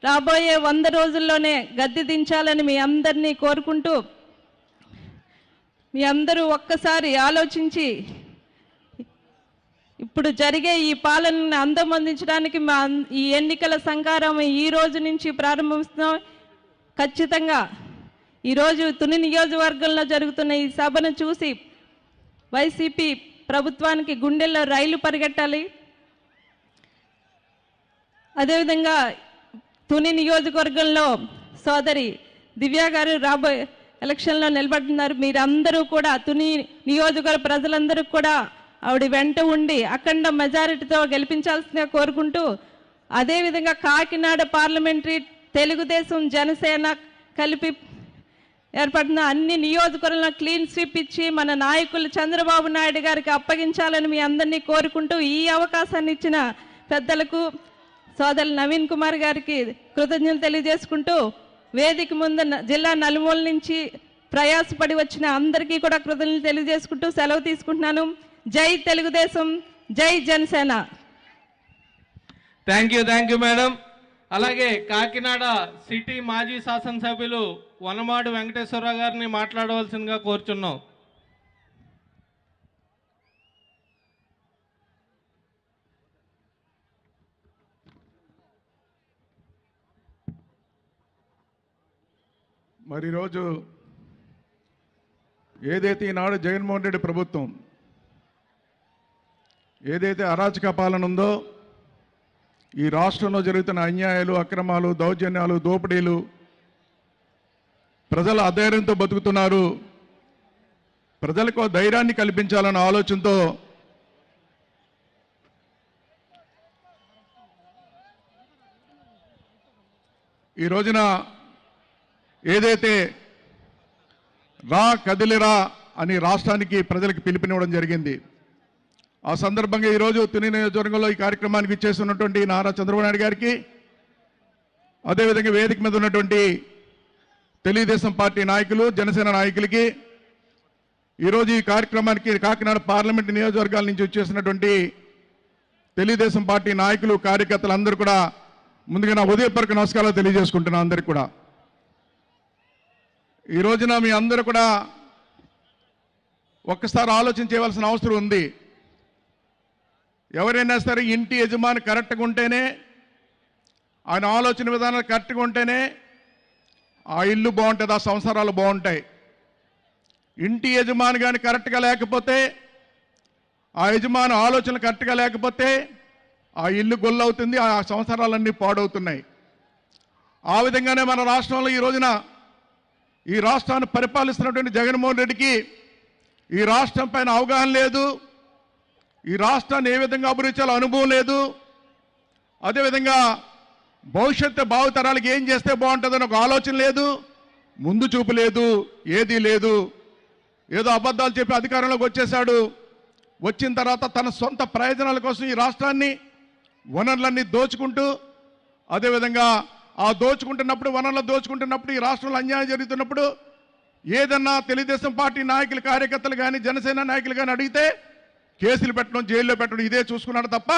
రాబోయే 100 రోజుల్లోనే గద్దె దించాలని మీ అందరినీ కోరుకుంటూ, మీ అందరూ ఒక్కసారి ఆలోచించి ఇప్పుడు జరిగే ఈ పాలనను అంతమొందించడానికి ఈ ఎన్నికల సంకారం ఈ రోజు నుంచి ప్రారంభిస్తున్నాం. ఖచ్చితంగా ఈరోజు తుని నియోజకవర్గంలో జరుగుతున్న ఈ సభను చూసి వైసీపీ ప్రభుత్వానికి గుండెల్లో రైలు పరిగెట్టాలి. అదేవిధంగా తుని నియోజకవర్గంలో సోదరి దివ్య గారు రాబోయే ఎలక్షన్లో నిలబడుతున్నారు. మీరందరూ కూడా తుని నియోజకవర్గ ప్రజలందరూ కూడా ఆవిడ వెంట ఉండి అఖండ మెజారిటీతో గెలిపించాల్సిందిగా కోరుకుంటూ, అదేవిధంగా కాకినాడ పార్లమెంటరీ తెలుగుదేశం జనసేన కలిపి ఏర్పడిన అన్ని నియోజకవర్గాలను క్లీన్ స్వీప్ ఇచ్చి మన నాయకులు చంద్రబాబు నాయుడు గారికి అప్పగించాలని మీ అందరినీ కోరుకుంటూ, ఈ అవకాశాన్ని ఇచ్చిన పెద్దలకు సోదరు నవీన్ కుమార్ గారికి కృతజ్ఞతలు తెలియజేసుకుంటూ, వేదిక ముందు జిల్లా నలుమూల నుంచి ప్రయాసపడి వచ్చిన అందరికీ కూడా కృతజ్ఞతలు తెలియజేసుకుంటూ సెలవు తీసుకుంటున్నాను. జై తెలుగుదేశం, జై జనసేన. Thank you madam. అలాగే కాకినాడ సిటీ మాజీ శాసనసభ్యులు వనమాడు వెంకటేశ్వరరావు గారిని మాట్లాడవలసిందిగా కోరుచున్నాం. మరి ఈరోజు ఏదైతే ఈనాడు జగన్మోహన్ రెడ్డి ప్రభుత్వం ఏదైతే అరాచక పాలన ఉందో, ఈ రాష్ట్రంలో జరుగుతున్న అన్యాయాలు, అక్రమాలు, దౌర్జన్యాలు, దోపిడీలు, ప్రజలు అధైర్యంతో బతుకుతున్నారు, ప్రజలకు ధైర్యాన్ని కల్పించాలన్న ఆలోచనతో ఈ రోజున ఏదైతే రా కదిలిరా అని రాష్ట్రానికి ప్రజలకు పిలుపునివ్వడం జరిగింది. ఆ సందర్భంగా ఈరోజు తుని నియోజకవర్గంలో ఈ కార్యక్రమానికి ఇచ్చేస్తున్నటువంటి నారా చంద్రబాబు నాయుడు గారికి, అదేవిధంగా వేదిక మీద ఉన్నటువంటి తెలుగుదేశం పార్టీ నాయకులు, జనసేన నాయకులకి, ఈరోజు ఈ కార్యక్రమానికి కాకినాడ పార్లమెంటు నియోజకవర్గాల నుంచి వచ్చేసినటువంటి తెలుగుదేశం పార్టీ నాయకులు, కార్యకర్తలు అందరూ కూడా ముందుగా నా ఉదయపూర్వక నమస్కారాలు తెలియజేసుకుంటున్నాను అందరికీ కూడా. ఈ రోజున మీ అందరూ కూడా ఒక్కసారి ఆలోచన చేయవలసిన అవసరం ఉంది. ఎవరైనా సరే ఇంటి యజమాని కరెక్ట్గా ఉంటేనే, ఆయన ఆలోచన విధానాలు కరెక్ట్గా ఉంటేనే ఆ ఇల్లు బాగుంటుంది, ఆ సంసారాలు బాగుంటాయి. ఇంటి యజమాని కానీ కరెక్ట్గా లేకపోతే, ఆ యజమాని ఆలోచనలు కరెక్ట్గా లేకపోతే ఆ ఇల్లు గొల్లవుతుంది, ఆ సంసారాలన్నీ పాడవుతున్నాయి. ఆ విధంగానే మన రాష్ట్రంలో ఈ రోజున ఈ రాష్ట్రాన్ని పరిపాలిస్తున్నటువంటి జగన్మోహన్ రెడ్డికి ఈ రాష్ట్రం పైన అవగాహన లేదు, ఈ రాష్ట్రాన్ని ఏ విధంగా అభివృద్ధి చేయాలో అనుభవం లేదు, అదేవిధంగా భవిష్యత్తు భావితరాలకు ఏం చేస్తే బాగుంటుందని ఒక ఆలోచన లేదు, ముందు చూపు లేదు, ఏదీ లేదు. ఏదో అబద్ధాలు చెప్పి అధికారంలోకి వచ్చేశాడు. వచ్చిన తర్వాత తన సొంత ప్రయోజనాల కోసం ఈ రాష్ట్రాన్ని వనరులన్నీ దోచుకుంటూ, అదేవిధంగా ఆ దోచుకుంటున్నప్పుడు, వనరులు దోచుకుంటున్నప్పుడు, ఈ రాష్ట్రంలో అన్యాయం జరుగుతున్నప్పుడు ఏదన్నా తెలుగుదేశం పార్టీ నాయకులు, కార్యకర్తలు కానీ, జనసేన నాయకులు కానీ అడిగితే కేసులు పెట్టడం, జైల్లో పెట్టడం, ఇదే చూసుకున్నాడు తప్ప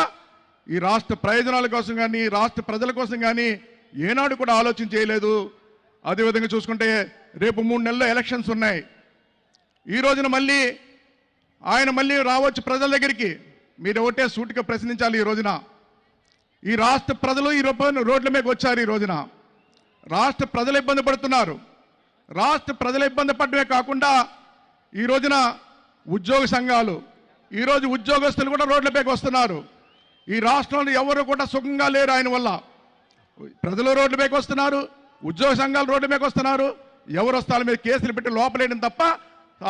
ఈ రాష్ట్ర ప్రయోజనాల కోసం కానీ, రాష్ట్ర ప్రజల కోసం కానీ ఏనాడు కూడా ఆలోచన చేయలేదు. అదేవిధంగా చూసుకుంటే రేపు 3 నెలల్లో ఎలక్షన్స్ ఉన్నాయి. ఈ రోజున మళ్ళీ ఆయన రావచ్చు ప్రజల దగ్గరికి. మీరు ఒకటే సూటిగా ప్రశ్నించాలి. ఈ రోజున ఈ రాష్ట్ర ప్రజలు ఈ రోడ్ల మీదకి వచ్చారు. ఈ రోజున రాష్ట్ర ప్రజలు ఇబ్బంది పడుతున్నారు. రాష్ట్ర ప్రజలు ఇబ్బంది పడమే కాకుండా ఈ రోజున ఉద్యోగ సంఘాలు, ఈరోజు ఉద్యోగస్తులు కూడా రోడ్లపైకి వస్తున్నారు. ఈ రాష్ట్రంలో ఎవరు కూడా సుఖంగా లేరు. ఆయన వల్ల ప్రజలు రోడ్లపైకి వస్తున్నారు, ఉద్యోగ సంఘాలు రోడ్లపైకి వస్తున్నారు. ఎవరు వస్తారో మీద కేసులు పెట్టి లోపలేయడం తప్ప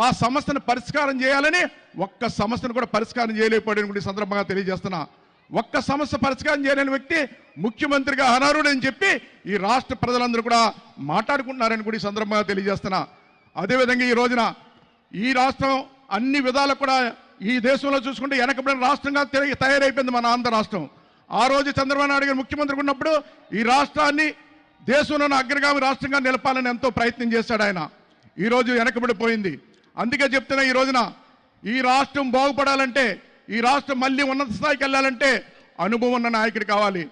ఆ సమస్యను పరిష్కారం చేయాలని ఒక్క సమస్యను కూడా పరిష్కారం చేయలేకపోయాడని కూడా ఈ సందర్భంగా తెలియజేస్తున్నా. ఒక్క సమస్య పరిష్కారం చేయలేని వ్యక్తి ముఖ్యమంత్రిగా అనర్హుడని చెప్పి ఈ రాష్ట్ర ప్రజలందరూ కూడా మాట్లాడుకుంటున్నారని కూడా ఈ సందర్భంగా తెలియజేస్తున్నా. అదేవిధంగా ఈ రోజున ఈ రాష్ట్రం అన్ని విధాలకు కూడా ఈ దేశంలో చూసుకుంటే వెనకబడిన రాష్ట్రంగా తయారైపోయింది మన ఆంధ్ర రాష్ట్రం. ఆ రోజు చంద్రబాబు నాయుడు గారు ముఖ్యమంత్రిగా ఉన్నప్పుడు ఈ రాష్ట్రాన్ని దేశంలోని అగ్రగామి రాష్ట్రంగా నిలపాలని ఎంతో ప్రయత్నం చేశాడు ఆయన. ఈరోజు వెనకబడిపోయింది. అందుకే చెప్తున్నా, ఈ రోజున ఈ రాష్ట్రం బాగుపడాలంటే, ఈ రాష్ట్రం మళ్ళీ ఉన్నత స్థాయికి వెళ్ళాలంటే అనుభవం ఉన్న నాయకుడు కావాలి.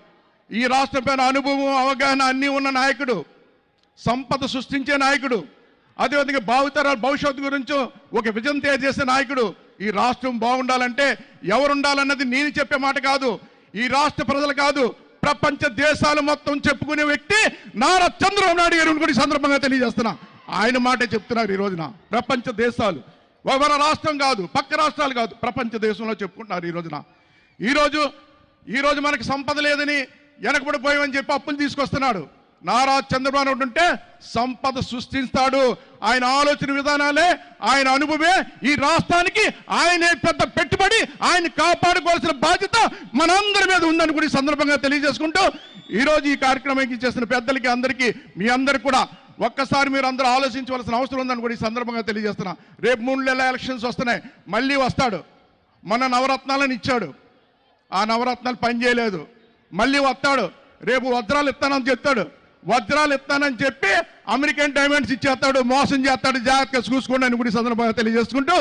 ఈ రాష్ట్రం పైన అనుభవం, అవగాహన అన్నీ ఉన్న నాయకుడు, సంపద సృష్టించే నాయకుడు, అదేవిధంగా భావితరాల భవిష్యత్తు గురించి ఒక విజన్ తయారు చేసే నాయకుడు. ఈ రాష్ట్రం బాగుండాలంటే ఎవరు ఉండాలన్నది నేను చెప్పే మాట కాదు, ఈ రాష్ట్ర ప్రజలు కాదు, ప్రపంచ దేశాలు మొత్తం చెప్పుకునే వ్యక్తి నారా చంద్రబాబు నాయుడు గారు కూడా ఈ సందర్భంగా తెలియజేస్తున్నా. ఆయన మాటే చెప్తున్నారు ఈ రోజున. ప్రపంచ దేశాలు, మన రాష్ట్రం కాదు, పక్క రాష్ట్రాలు కాదు, ప్రపంచ దేశంలో చెప్పుకుంటున్నారు ఈ రోజున. ఈరోజు మనకి సంపద లేదని వెనకబడిపోయామని చెప్పి అప్పులు తీసుకొస్తున్నాడు. నారా చంద్రబాబు నాయుడు ఉంటే సంపద సృష్టిస్తాడు. ఆయన ఆలోచన విధానాలే, ఆయన అనుభవమే ఈ రాష్ట్రానికి ఆయనే పెద్ద పెట్టుబడి. ఆయన కాపాడుకోవాల్సిన బాధ్యత మనందరి మీద ఉందని కూడా ఈ సందర్భంగా తెలియజేసుకుంటూ, ఈరోజు ఈ కార్యక్రమానికి చేసిన పెద్దలకి అందరికీ, మీ అందరికీ కూడా ఒక్కసారి మీరు అందరూ ఆలోచించవలసిన అవసరం ఉందని కూడా ఈ సందర్భంగా తెలియజేస్తున్నా. రేపు 3 నెలల ఎలక్షన్స్ వస్తున్నాయి, మళ్ళీ వస్తాడు. మన నవరత్నాలను ఇచ్చాడు, ఆ నవరత్నాలు పనిచేయలేదు. మళ్ళీ వస్తాడు, రేపు వజ్రాలు ఇస్తానని చెప్తాడు. వజ్రాలు ఇస్తానని చెప్పి అమెరికన్ డైమండ్స్ ఇచ్చేస్తాడు, మోసం చేస్తాడు. జాగ్రత్తగా చూసుకోండి అని కూడా సందర్భంగా తెలియజేసుకుంటూ,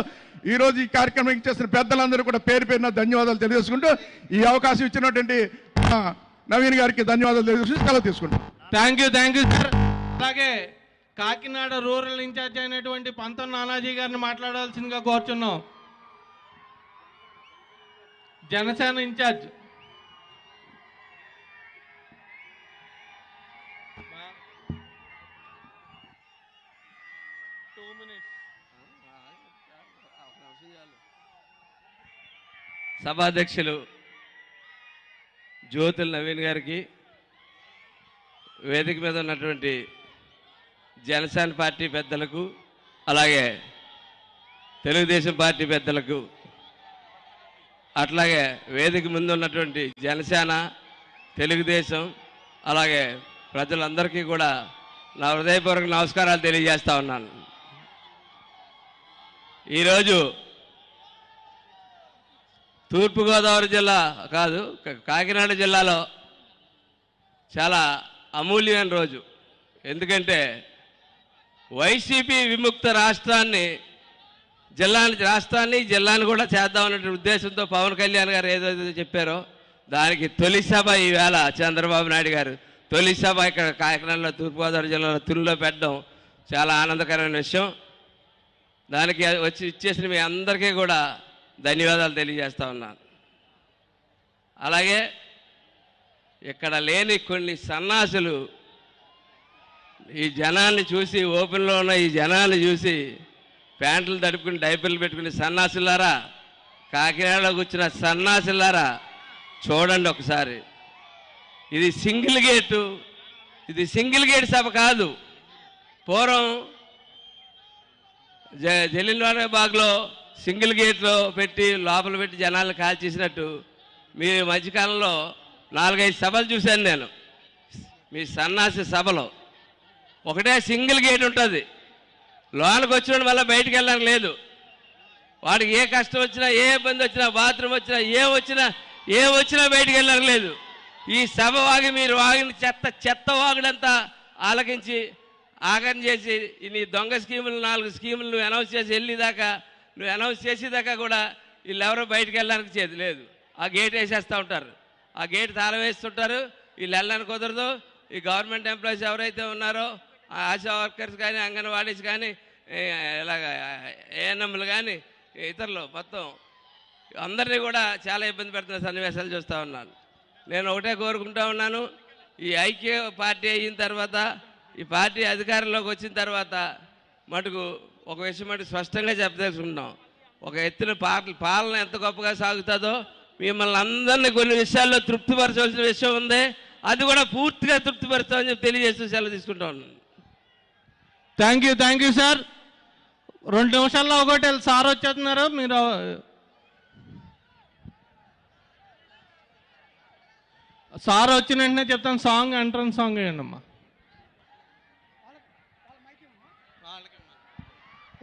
ఈరోజు ఈ కార్యక్రమం చేసిన పెద్దలందరూ కూడా పేరు పేరున ధన్యవాదాలు తెలియజేసుకుంటూ, ఈ అవకాశం ఇచ్చినటువంటి నవీన్ గారికి ధన్యవాదాలు తెలియజేసి సెలవు తీసుకుంటాం. Thank you sir. అలాగే కాకినాడ రూరల్ ఇన్ఛార్జ్ అయినటువంటి పంతం నానాజీ గారిని మాట్లాడాల్సిందిగా కోరుచున్నాం. జనసేన ఇన్ఛార్జ్. సభాధ్యక్షులు జ్యోతుల నవీన్ గారికి, వేదిక మీద ఉన్నటువంటి జనసేన పార్టీ పెద్దలకు, అలాగే తెలుగుదేశం పార్టీ పెద్దలకు, అట్లాగే వేదిక ముందు ఉన్నటువంటి జనసేన, తెలుగుదేశం, అలాగే ప్రజలందరికీ కూడా నా హృదయపూర్వక నమస్కారాలు తెలియజేస్తా ఉన్నాను. ఈరోజు తూర్పుగోదావరి జిల్లా కాదు, కాకినాడ జిల్లాలో చాలా అమూల్యమైన రోజు. ఎందుకంటే వైసీపీ విముక్త రాష్ట్రాన్ని జిల్లాని కూడా చేద్దామనే ఉద్దేశంతో పవన్ కళ్యాణ్ గారు ఏదైతే చెప్పారో దానికి తొలి సభ ఈవేళ చంద్రబాబు నాయుడు గారు తొలి సభ ఇక్కడ కాకినాడలో, తూర్పుగోదావరి జిల్లాలో తునిలో పెట్టడం చాలా ఆనందకరమైన విషయం. దానికి వచ్చి ఇచ్చేసిన మీ అందరికీ కూడా ధన్యవాదాలు తెలియజేస్తా ఉన్నాను. అలాగే ఇక్కడ లేని కొన్ని సన్నాసులు ఈ జనాన్ని చూసి, ఓపెన్లో ఉన్న ఈ జనాన్ని చూసి ప్యాంట్లు తడుపుకుని డైపర్లు పెట్టుకుని సన్నాసులారా, కాకినాడలోకి వచ్చిన సన్నాసులారా చూడండి ఒకసారి. ఇది సింగిల్ గేట్ సభ కాదు. పూర్వం జలియన్వాలా బాగ్లో సింగిల్ గేట్లో పెట్టి లోపల పెట్టి జనాలను కాల్చేసినట్టు మీ మధ్యకాలంలో 4-5 సభలు చూశాను నేను. మీ సన్నాసి సభలో ఒకటే సింగిల్ గేట్ ఉంటుంది. లోనికి వచ్చిన వల్ల బయటికి వెళ్ళడానికి లేదు. వాడికి ఏ కష్టం వచ్చినా, ఏ ఇబ్బంది వచ్చినా, బాత్రూమ్ వచ్చినా, ఏ వచ్చినా బయటికి వెళ్ళడానికి లేదు. ఈ సభ వాగి మీరు వాగిన చెత్త వాగుడంతా ఆలకించి ఆగం చేసి నీ దొంగ స్కీములు 4 స్కీములు నువ్వు అనౌన్స్ చేసేదాకా కూడా వీళ్ళెవరూ బయటికి వెళ్ళడానికి చేతి లేదు. ఆ గేట్ వేసేస్తూ ఉంటారు, ఆ గేట్ తాళం వేస్తుంటారు. వీళ్ళు వెళ్ళడానికి కుదరదు. ఈ గవర్నమెంట్ ఎంప్లాయీస్ ఎవరైతే ఉన్నారో, ఆశా వర్కర్స్ కానీ, అంగన్వాడీస్ కానీ, ఇలాగ ఏఎన్ఎంలు కానీ, ఇతరులు మొత్తం అందరినీ కూడా చాలా ఇబ్బంది పెడుతున్న సన్నివేశాలు చూస్తూ ఉన్నాను. నేను ఒకటే కోరుకుంటా ఉన్నాను, ఈ ఐక్య పార్టీ అయిన తర్వాత, ఈ పార్టీ అధికారంలోకి వచ్చిన తర్వాత మటుకు ఒక విషయం మటుకు స్పష్టంగా చెప్పదలుచుకుంటున్నాం. ఒక ఎత్తున పాలన ఎంత గొప్పగా సాగుతుందో మిమ్మల్ని అందరినీ కొన్ని విషయాల్లో తృప్తిపరచవలసిన విషయం ఉంది. అది కూడా పూర్తిగా తృప్తిపరుస్తామని చెప్పి తెలియజేస్తూ సెలవు తీసుకుంటా ఉన్నాను. Thank you sir. 2 నిమిషాల్లో ఒకటి సార్ వచ్చేస్తున్నారు. మీరు సార్ వచ్చిన వెంటనే చెప్తాను. సాంగ్ ఎంట్రన్స్ సాంగ్ వేయండి అమ్మా.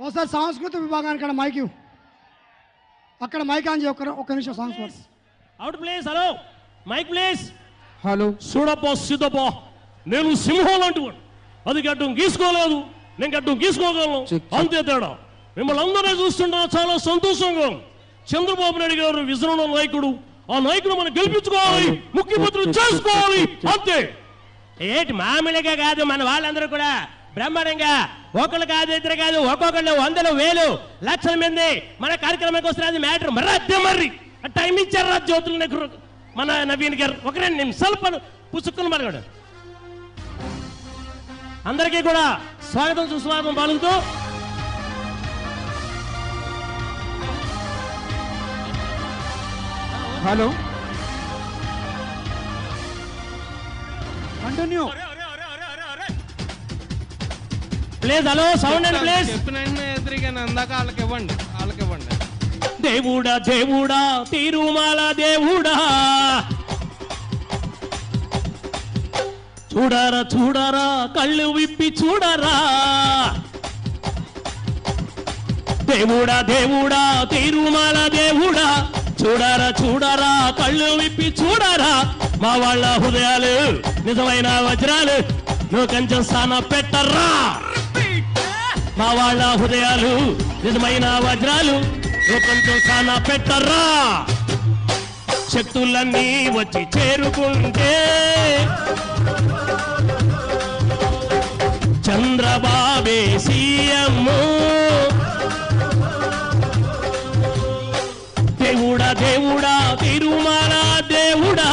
ఒకసారి సాంస్కృతిక విభాగానికి అక్కడ మైక్ ఆన్ చేయ. ఒక్క నిమిషం songs please. Out please. Hello mike please. Hello. చూడప్పా సిద్ధప్పా, నేను సింహం లాంటి వాడు. అది గడ్డం గీసుకోలేదు, నేను గడ్డం గీసుకోగలను, అంతే తేడా. మిమ్మల్ని అందరినీ చూస్తుంటా చాలా సంతోషంగా. చంద్రబాబు నాయుడు గారు విజన్ నాయకుడు, ఆ నాయకుడు మనం గెలిపించుకోవాలి, ముఖ్యమంత్రులు చేసుకోవాలి, అంతే. ఏంటి మామూలుగా కాదు, మన వాళ్ళందరూ కూడా బ్రహ్మాండంగా ఒకళ్ళు కాదు, ఇద్దరు కాదు, ఒక్కొక్కళ్ళు వందలు వేలు లక్షల మంది మన కార్యక్రమానికి వస్తున్నది మ్యాటర్. మరి అద్దె మరి టైం ఇచ్చారు రా జ్యోతుల నెహ్రూ మన నవీన్ గారు. ఒక 2 నిమిషాలు పుసుక్కుని మరగడు. అందరికీ కూడా స్వాగతం సుస్వాగతం పలుకుతూ hello continue please. Hello sound and please. చెప్పిన ఎదురుగానే అందాక వాళ్ళకి ఇవ్వండి. దేవుడా దేవుడా తిరుమల దేవుడా, చూడరా చూడరా కళ్ళు విప్పి చూడరా. దేవుడా దేవుడా తిరుమల దేవుడా, చూడరా చూడరా కళ్ళు విప్పి చూడరా. మా వాళ్ళ హృదయాలు నిజమైన వజ్రాలు, నువ్వు కొంచెం స్థానం పెట్టరా. మా వాళ్ళ హృదయాలు నిజమైన వజ్రాలు, నువ్వు కొంచెం స్థానం పెట్టరా. శక్తులన్నీ వచ్చి చేరుకుంటే చంద్రబాబే సీఎం. దేవుడా దేవుడా తిరుమల దేవుడా,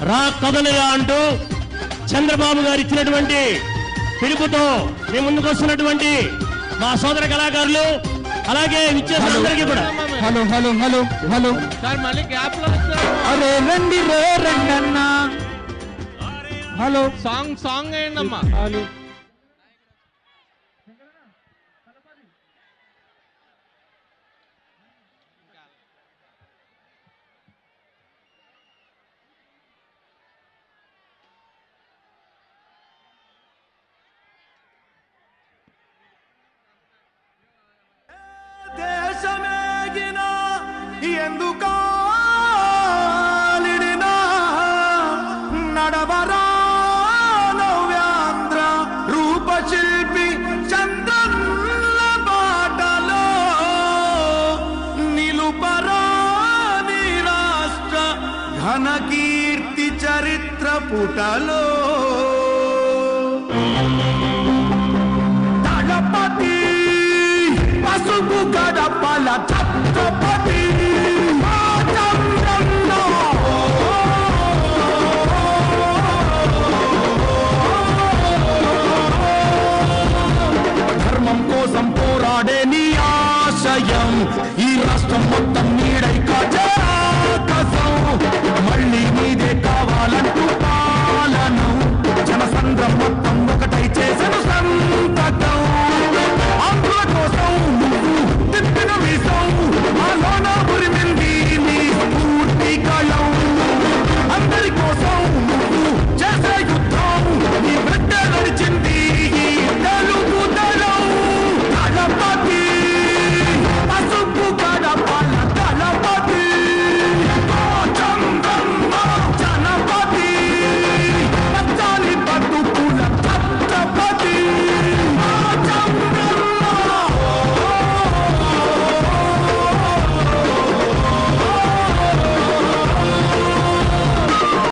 రా కదలిగా అంటూ చంద్రబాబు గారు ఇచ్చినటువంటి పిలుపుతో మీ ముందుకు వస్తున్నటువంటి మా సోదర కళాకారులు, అలాగే విచ్చేసిన అందరికీ కూడా hello hello hello hello sir మళ్ళీ గ్యాప్ లో అరే రండి రే రండి అన్న. హలో సాంగ్ వేయండి అమ్మా. హలో దేశమేగిన ఎందుకాలిడినా నడవరా నవ్యాంధ్ర రూపశిల్పి చంద్రన్న బాటలో నిలుపరా నీ రాష్ట్ర ఘనకీర్తి చరిత్ర పుటలో.